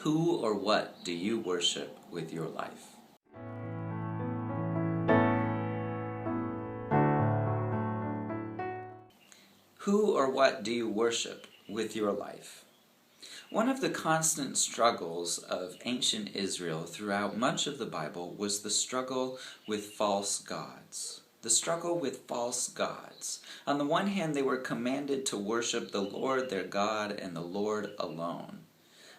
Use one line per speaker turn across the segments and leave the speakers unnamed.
Who or what do you worship with your life? Who or what do you worship with your life? One of the constant struggles of ancient Israel throughout much of the Bible was the struggle with false gods. The struggle with false gods. On the one hand, they were commanded to worship the Lord their God and the Lord alone.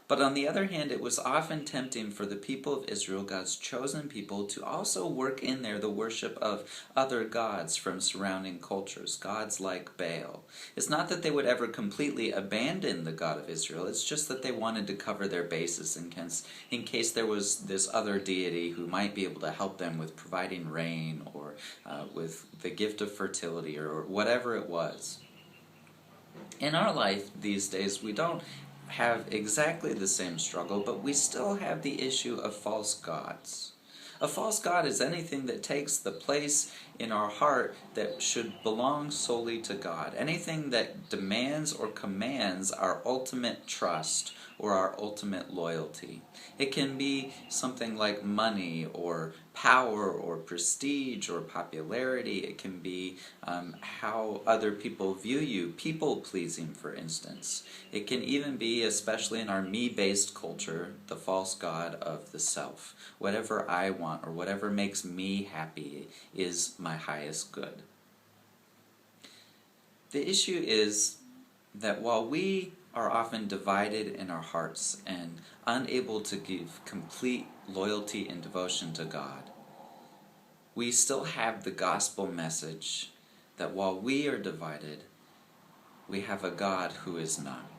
But on the other hand, it was often tempting for the people of Israel, God's chosen people, to also work in there the worship of other gods from surrounding cultures, gods like Baal. It's not that they would ever completely abandon the God of Israel, it's just that they wanted to cover their bases in case there was this other deity who might be able to help them with providing rain or with the gift of fertility or whatever it was. In our life these days, we don't have exactly the same struggle, but we still have the issue of false gods. A false god is anything that takes the place in our heart that should belong solely to God. Anything that demands or commands our ultimate trust or our ultimate loyalty. It can be something like money or power or prestige or popularity. It can be how other people view you, people-pleasing, for instance. It can even be, especially in our me-based culture, the false god of the self. Whatever I want or whatever makes me happy is my highest good. The issue is that while we are often divided in our hearts and unable to give complete loyalty and devotion to God, we still have the gospel message that while we are divided, we have a God who is not.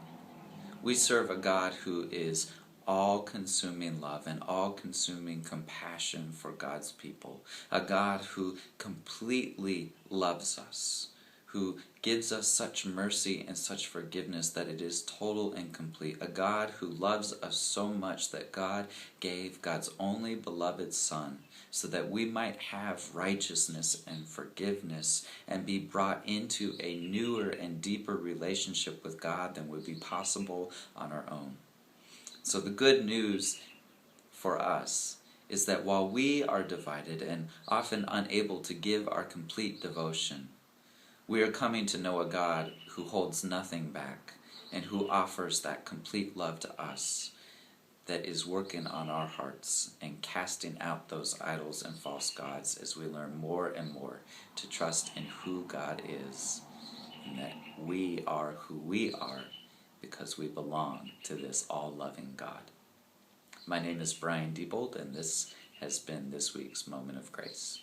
We serve a God who is all-consuming love and all-consuming compassion for God's people. A God who completely loves us, who gives us such mercy and such forgiveness that it is total and complete. A God who loves us so much that God gave God's only beloved Son so that we might have righteousness and forgiveness and be brought into a newer and deeper relationship with God than would be possible on our own. So the good news for us is that while we are divided and often unable to give our complete devotion, we are coming to know a God who holds nothing back and who offers that complete love to us that is working on our hearts and casting out those idols and false gods as we learn more and more to trust in who God is and that we are who we are because we belong to this all-loving God. My name is Brian Diebold, and this has been this week's Moment of Grace.